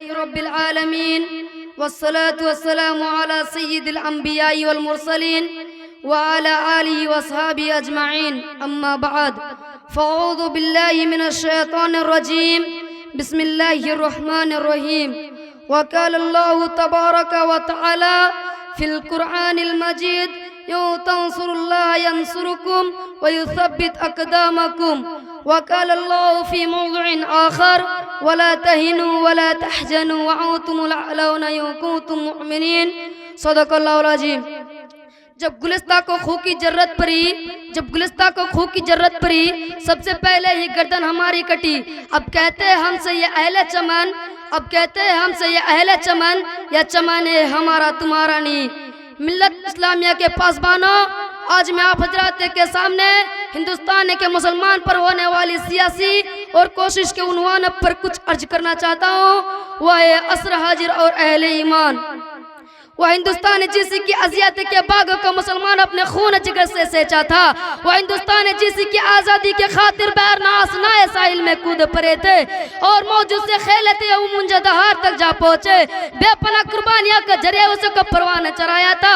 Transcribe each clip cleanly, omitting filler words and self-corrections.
रब्बिल आलमीन वस्सलातु वस्सलामु अला सय्यिदिल अंबिया'i वल मुरसलीन व अला आलिहि व अस्हाबिहि अजमाइन अम्मा बाद फ़अऊज़ु बिल्लाहि मिनश शैतानिर रजीम बिस्मिल्लाहिर रहमानिर रहीम व क़ाला अल्लाहु तबारक व तआला फिल कुरआनिल मजीद यौ तंसुरुल्लाह यंसुरुकुम व युथब्बित अक़दामकुम वक़ाल अल्लाहु फ़ी मौज़िइन आख़र वला तहिनु वला तहज़नु वअंतुमुल अअलौना इन कुंतुम मुमिनीन। सदक़ल्लाहुल अज़ीम। जब गुलिस्तां को खून की जरूरत पड़ी सबसे पहले ही गर्दन हमारी कटी। अब कहते हैं हमसे ये अहले चमन या चमन है हमारा तुम्हारा नहीं। मिल्लत इस्लामिया के पासबानों, आज मैं आप हजरात के सामने हिंदुस्तान के मुसलमान पर होने वाली सियासी और कोशिश के उन्वान पर कुछ अर्ज करना चाहता हूँ। वह है असर हाजिर और अहले ईमान। वह हिंदुस्तान जिसी की अजियत के बाग को मुसलमान अपने खून जिगर से सेचा था। वह हिंदुस्तान जिसी की आज़ादी के खातिर बैर नासनाए साहिल में कूद पड़े थे और मौजूद से खेलते मुंजदहार तक जा पहुँचे। बेपना कुर्बानियाँ के जरिए उसको परवान चढ़ाया था।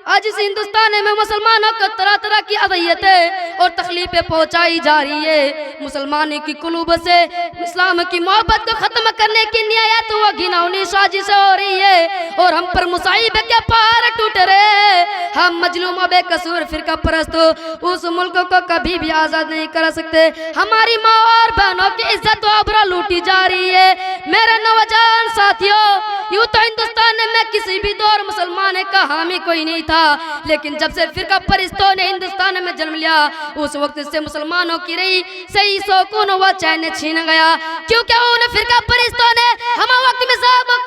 आज इस हिंदुस्तान में मुसलमानों को तरह तरह की अज़ियतें और तकलीफें पहुंचाई जा रही है। मुसलमानों की कुलूब से इस्लाम की मोहब्बत को ख़त्म करने की नियत वो घिनौनी साजिश हो रही है और हम पर मुसाइब के पहाड़ टूट रहे। हम मजलूम बेकसूर फिरका परस्त उस मुल्क को कभी भी आज़ाद नहीं कर सकते। हमारी माँ और बहनों की इज्जत व आबरू लूटी जा रही है। मेरे नौजवान साथियों, यूँ तो हिंदुस्तान में किसी भी दौर मुसलमान का हामी कोई नहीं था, लेकिन जब से फिरका परिस्तों ने हिंदुस्तान में जन्म लिया उस वक्त से मुसलमानों की रही सही सुकून व चैन छीन गया, क्योंकि उन फिरका परिस्तों ने हम वक्त में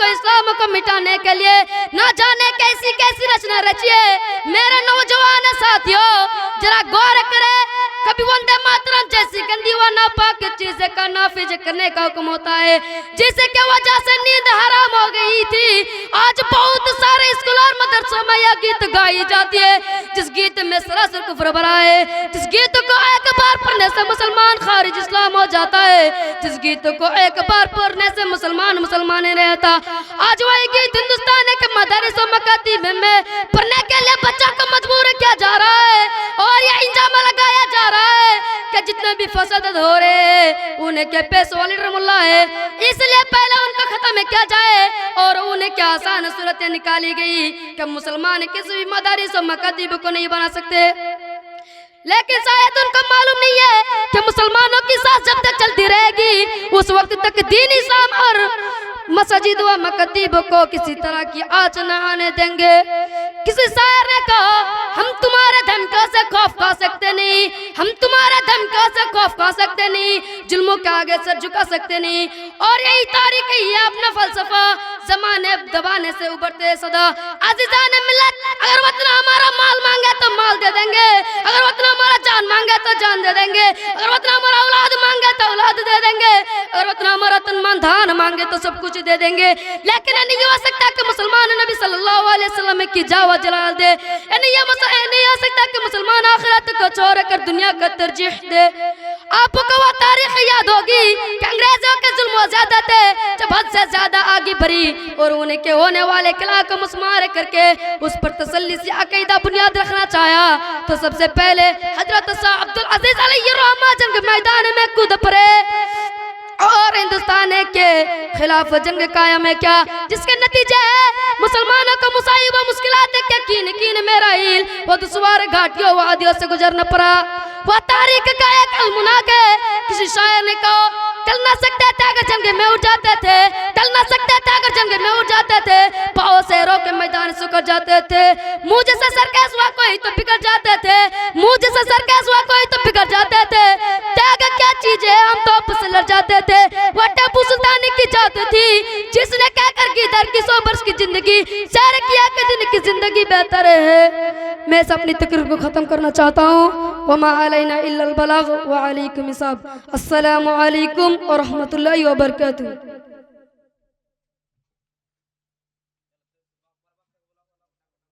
इस्लाम को मिटाने के लिए न जाने कैसी कैसी रचना रची है। मेरे नौजवान साथियों, जरा गौर करें, कभी वंदे मातरम जैसी गंदी व नापाक चीजें का नाफिज करने का हुक्म होता है, जिससे की वजह से नींद हराम हो गई थी। आज बहुत सारे स्कूल और मदरसों में यह गीत गाई जाती है, जिस गीत में सरासर कुफ्र भरा है, जिस गीत को एक बार पढ़ने से मुसलमान खारिज इस्लाम हो जाता है, जिस गीत को एक बार पढ़ने से मुसलमान नहीं रहता। आज वही गीत हिंदुस्तान के मदरसों मकातीब में पढ़ने के लिए बच्चा को मजबूर किया जा रहा है और यह इंजाम लगाया जा रहा है कि जितने भी फसाद हो रहे हैं उनके पैसों वाली रमुल्ला है, इसलिए पहले उनका खत्म किया जाए और उन्हें क्या आसान सूरतें निकाली गई कि मुसलमान किसी भी मदारिस और मकातीब को नहीं बना सकते। लेकिन शायद उनको मालूम नहीं है कि मुसलमानों की सांस जब तक चलती रहेगी उस वक्त तक दीन इस्लाम और मस्जिद व मकातीब को किसी तरह की आँच न आने देंगे। किसी शायर ने कहा, हम तुम्हारे धमकियों से खौफ खा सकते नहीं, हम तुम्हारे धमकियों से खौफ खा सकते नहीं, जुल्मों के आगे सर झुका सकते नहीं। और यही तारीख है अपना फलसफा जमाने दबाने से उभरते सदा। अज़ीज़ान मिल्लत, अगर वतन हमारा माल मांगे तो माल दे देंगे, अगर वतन हमारा जान मांगे तो जान दे देंगे, अगर वतन हमारा औलाद मांगे तो औलाद दे देंगे, अगर वतन हमारा तन मन धान मांगे तो सब कुछ दे देंगे। लेकिन नहीं हो सकता कि मुसलमान नबी सल्लल्लाहु अलैहि वसल्लम की जावा जलाल दे। नहीं हो सकता कि मुसलमान आखिरत को छोड़ कर दुनिया को तरजीह दे। आपको वह तारीख याद होगी कि अंग्रेजों के जुल्म ज्यादा थे जब हद से ज्यादा आगे बढ़ी और उनके होने वाले किला को मुस्मार करके उस पर तसल्ली से अकीदा बुनियाद रखना चाहा तो सबसे पहले हजरत शाह अब्दुल अजीज अलैहिर्रहमान जंग मैदान में कूद पड़े और हिंदुस्तान के खिलाफ जंग कायम है क्या, जिसके नतीजे है मुसलमानों को मुसाइब मुश्किलात के कीन में रहील वो दुश्वार घाटियों वादियों से गुजरना पड़ा। वह तारीख का एक अलमुना के किसी शायर ने कहा, टल ना सकते थे अगर जंग में उठ जाते थे, टल ना सकते थे अगर जंग में उठ जाते थे, पाँव शहरों के मैदान सुकर जाते थे, मुँह जैसे सरकस हुआ कोई तो बिगड़ जाते थे, मुँह जैसे सरकस हुआ कोई तो बिगड़ जाते थे। त्याग क्या चीज है, हम तो आपस से लड़ जाते थे। वह टीपू सुल्तान की जात थी जिसने कहकर की दर की 100 वर्ष की जिंदगी सैर किया कि दिन की जिंदगी बेहतर है। मैं इस अपनी तकरीर को खत्म करना चाहता हूँ। वमा अलैना इल्लल बलाग व अलैकुम हिसाब। अस्सलामु अलैकुम व रहमतुल्लाहि व बरकातुहू।